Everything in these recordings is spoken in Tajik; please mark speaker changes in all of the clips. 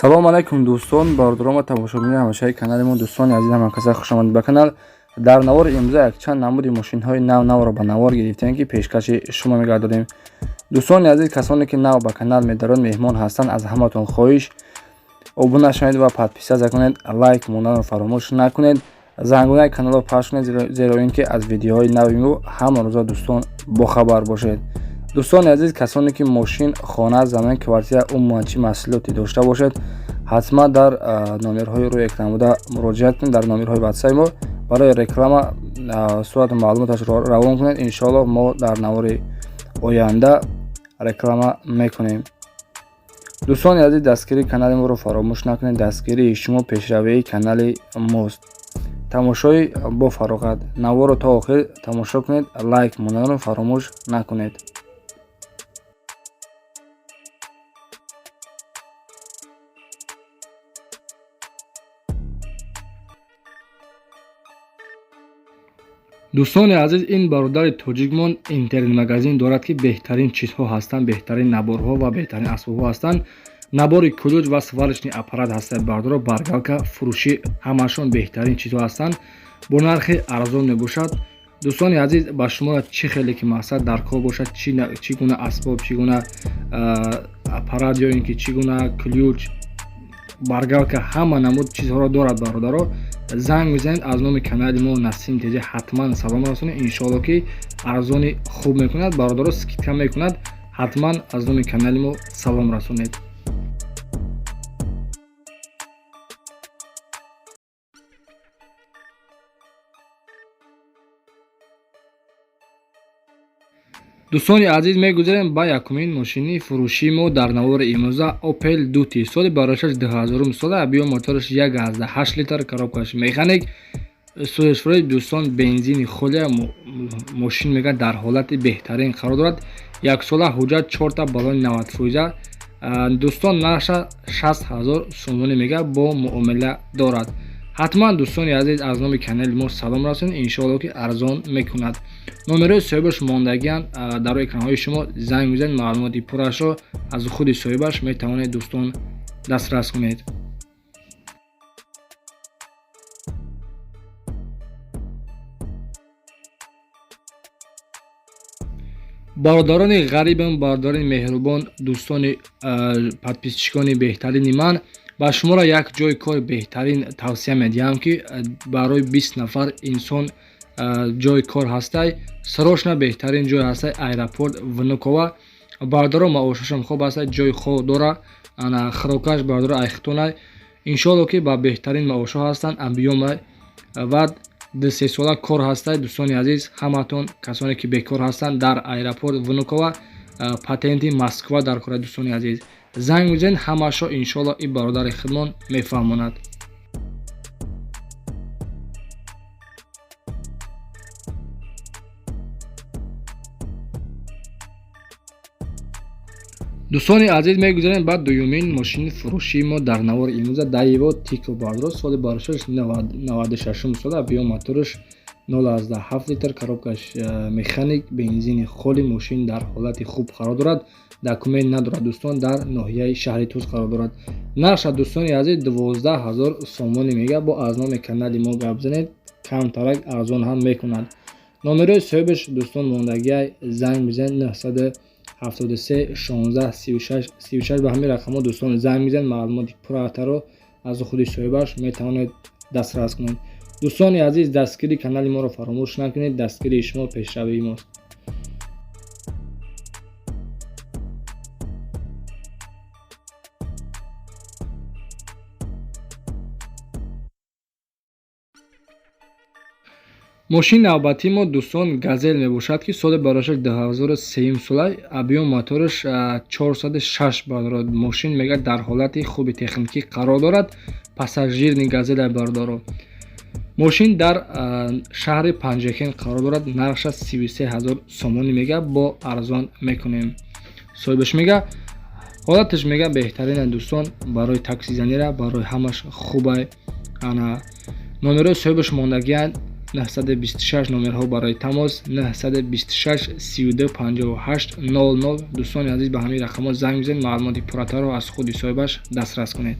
Speaker 1: салом алайкум дӯстон, бардорома тамошобини ҳамашаи канали мо. Дӯстони азизам, ҳамкасаи хушомадед ба канал. Дар навори имрӯза якчанд намуди мошинҳои нав-навро ба навор гирифтем, ки пешкаши шумо мегардонем. Дӯстони азиз, касоне ки нав ба канал медарон, меҳмон ҳастанд, аз ҳаматон хоҳиш обуна шавед ва подписия кунед, лайк монданро фаромӯш накунед, зангонаи каналро пахш кунед, зеро ин ки аз видеоҳои нави мо ҳама рӯза дӯстон бохабар бошед. дӯстони азиз, касоне ки мошин, хона, замин, квартира умуман чӣ маҳсулоте дошта бошед, ҳатман дар номерҳои рӯи экран буда муроҷиат кунед, дар номерҳои ватсаи мо барои реклама сурати маълумоташро равон кунед. Иншоаллоҳ мо дар навори оянда реклама мекунем. дӯстони азиз, дастгирии канали моро фаромӯш накунед. Дастгирии шумо пешравии канали мост. тамошои бо фароғат наворро то охир тамошо кунед, лайк монданро фаромӯш накунед. дӯстони азиз, ин бародари тоҷикмон интернет-магазин дорад, ки беҳтарин чизҳо ҳастанд, беҳтарин наборҳо ва беҳтарин асбобҳо ҳастанд. набори кулӯч ва сварочный аппарат ҳастад, бардора, баргалка, фурӯшӣ, ҳамаашон беҳтарин чизҳо ҳастанд, бо нархи арзон мебошад. дӯстони азиз, ба шумо чӣ хеле ки мақсад дар кор бошад, чӣ гуна асбоб, чӣ гуна аппарат ё ин ки чӣ гуна кулӯч, баргалка, ҳама намуд чизҳоро дорад бародаро. занг мезанед, аз номи канали мо Насим Тeze ҳатман салом расонед. иншоаллоҳ ки арзони хуб мекунад, бародаро скидка мекунад. ҳатман аз номи канали мо салом расонед. дӯстони азиз, мегузарем ба якумин мошини фурӯшии мо дар навори имрӯза Opel Duty соли барошаш 2000 сола, объём мотораш 1.8 литр, коробкаш механик, сӯзишвори дӯстон бензини холия. мошин мега дар ҳолати беҳтарин қарор дорад. яксола ҳуҷҷат, 4 та баллони 90%. дӯстон нарша 60000 сомонӣ мега бо муомила дорад. ҳатман дӯстони азиз, аз номи канали мо салом расонед. иншоаллоҳ ки арзон мекунад. номерои соҳибаш мондагиянд дар экранҳои шумо. занг мезанед, маълумоти пуррашро аз худи соҳибаш метавонед дӯстон дастрас кунед. бародарони ғарибам, бародарони меҳрубон, дӯстони подписчикони беҳтарини ман, ба шуморо як ҷои кор беҳтарин тавсия медиҳам, ки барои 20 нафар инсон ҷои кор ҳастай. сарошна беҳтарин ҷой ҳастай, аэропорт Внуково. бародаро маошашам хоб ҳастай, ҷои хоб дора, хирокаш бародаро айхтонай. иншоаллоҳ ки ба беҳтарин маошҳо ҳастанд, объёмай ва 2-3 сола кор ҳастай. дӯстони азиз, ҳаматон касоне ки бекор ҳастанд дар аэропорт Внуково, патенти Москва дар кора. дӯстони азиз, занг мезанед, ҳамаашо иншоаллоҳ ин бародари худмон мефаҳмонад. дӯстони азиз, мегузарем ба дуюмин мошини фурӯшии мо дар навори имрӯза Daewoo Tico бардро соли барошаш 96 сола, объём мотораш 0.7 литр, коробкаш механик, бензини холи. мошин дар ҳолати хуб қарор дорад, документ надорад. дӯстон дар ноҳияи шаҳри Туз қарор дорад. нарша дӯстони азиз 12000 сомонӣ мега. бо аз номи канали мо гап занед, камтарак арзон ҳам мекунад. номерои соҳибаш дӯстон мондагиай, занг мезанед 973 16 36 ба ҳамин рақамҳо дӯстон занг мезанед, маълумоти пурратаро аз худи соҳибаш метавонед дастрас кунед. дӯстони азиз, дастгирии канали моро фаромӯш накунед. дастгирии шумо пешравии мост. мошини навбатии мо дӯстон газел мебошад, ки соли барошаш 2003 сола, объём мотораш 406 бардоро. мошин мега дар ҳолати хуби техникӣ қарор дорад. пассажирни газелай бардоро. мошин дар шаҳри Панҷакен қарор дорад. нарша 33000 сомонӣ мега. бо арзон мекунем. соҳибаш мега ҳолаташ мега беҳтарина дӯстон, барои таксизанира, барои ҳамаш хубай. номерои соҳибаш мондагиянд 926 номерҳо барои тамос 926 32 58 00. дӯстони азиз ба ҳамин рақамҳо занг бизанед, маълумоти пурратарро аз худи соҳибаш дастрас кунед.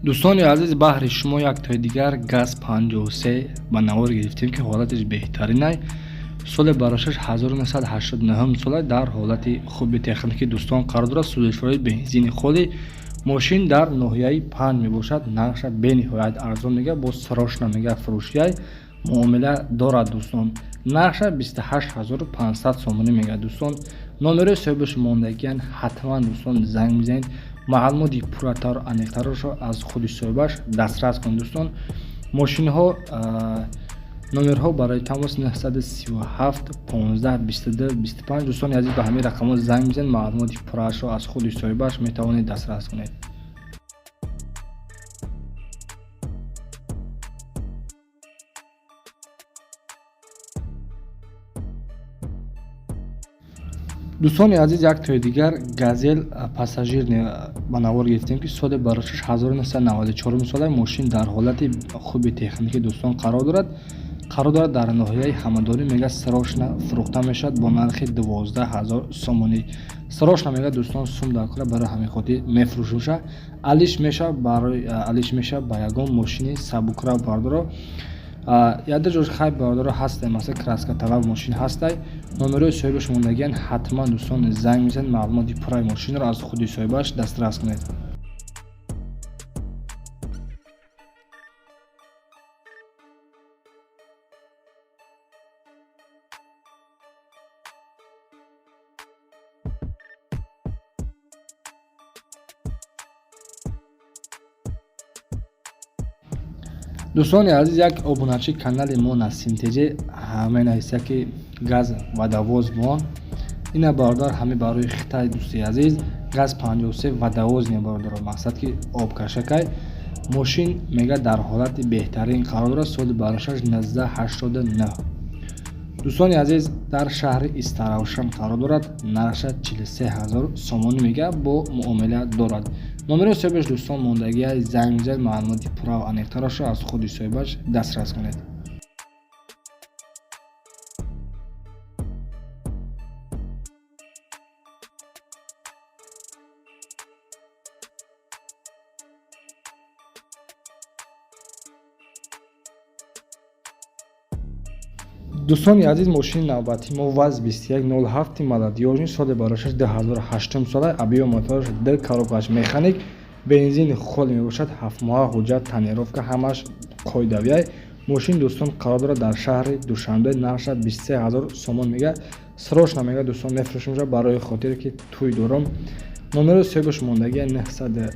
Speaker 1: дӯстони азиз, баҳри шумо як тои дигар газ 53 ба навор гирифтем ки ҳолатиш беҳтаринай. соли барошаш 1989 сола дар ҳолати хуби техникӣ дӯстон қарор дорад. сӯзишҳои бензини холи мошин дар ноҳияи панҷ мебошад. нарша бениҳоят арзон мега, бо срошна мега фурӯшияй муомила дорад дӯстон. нарша 28500 сомонӣ мега дӯстон. номерои соҳиби шумондагиян ҳатман дӯстон занг бизанед, маълумоти пурратару аниқтарошро аз худи соҳибаш дастрас кунед дӯстон. мошинҳо номерҳо барои тамос 937 15 22 25. дӯстони азиз ба ҳамин рақамҳо занг бизанед, маълумоти пурраашро аз худи соҳибаш метавонед дастрас кунед. дӯстони азиз, як тои дигар газел пассажир ба навор гирифтем ки соли барошаш 1994 сола мошин дар ҳолати хуби техникӣ дӯстон қарор дорад дар ноҳияи ҳамадонӣ мега срошна фурӯхта мешавад бо нархи 12000 сомонӣ. срошна мега дӯстон сум дар кора барои ҳамин хотир мефурӯшим ша. алиш меша ба ягон мошини сабукрав бардоро. яда ҷош хай бардоро ҳастай, масъала краска талаб мошин ҳастай. номерои соҳиби шумондагиян ҳатман дӯстон занг мезанед, маълумоти пурраи мошинро аз худи соҳибаш дастрас кунед. дӯстони азиз, як обуначи канали мо Насим Теҷе ҳамин ҳайса ки газ вадавоз бон ина бардор ҳами барои хитай дӯсти азиз газ 53 вадавоз не бардор мақсад ки обкашакай мошин мега дар ҳолати беҳтарин қарор дорад. соли барошаш 1989. дӯстони азиз, дар шаҳри Истаравшан қарор дорад. нарша 43000 сомонӣ мега, бо муомила дорад. номерои соҳибаш дӯстон мондагия занг бизанед, маълумоти пурра ва аниқтарошро аз худи соҳибаш дастрас кунед. дӯстони азиз, мошини навбати мо ВАЗ 2107 маладиёжни соли барошаш 2008 сола, абиё мотораш д коробкаш механик, бензини холи мебошад, 7 моҳа ҳуҷҷат танировка ҳамаш қоидавияй. мошин дӯстон қарор дорад дар шаҳри Душанбе, нарша 23000 сомон мега, срошна мега дӯстон мефурӯшимша барои хотире ки тӯй дорам. номерои соҳиби шумондагия 900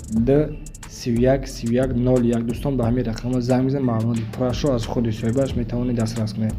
Speaker 1: 31 31 01. дӯстон ба ҳамин рақамҳо занг бизанед, маълумоти пуррашро аз худи соҳибаш метавонед дастрас кунед.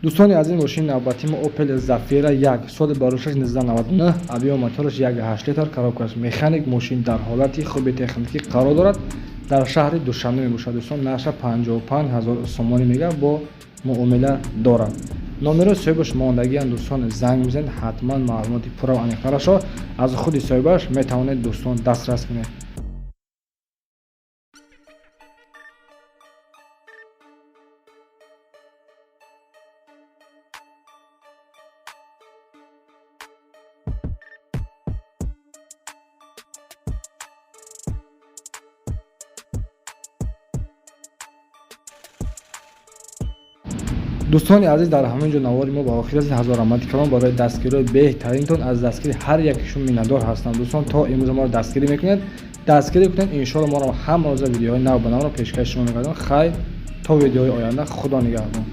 Speaker 1: дӯстони азиз, мошини навбати мо Opel Zafira 1 соли барошаш 1999, абиё мотораш 1.8 литр, коробкаш механик. мошин дар ҳолати хуби техникӣ қарор дорад. дар шаҳри Душанбе мебошад дӯстон. нарша 55000 сомонӣ мега, бо муомила дорад. номерои соҳиби шумондагиян дӯстон занг бизанед, ҳатман маълумоти пурра ва аниқтарошро аз худи соҳибаш метавонед дӯстон дастрас кунед. дӯстони азиз, дар ҳамин ҷо навори мо ба охир расид. ҳазор раҳмати калом барои дастгириҳои беҳтаринтон аз дастгири ҳар якишон миннатдор ҳастам. дӯстон то имрӯз маро дастгирӣ мекунед. دستگیری کنید. انشالله ما رو هم روز ویدیوهای نو به نو رو پیشکش شما می‌کنم. خیر تا ویدیوهای آینده، خدا نگهدار.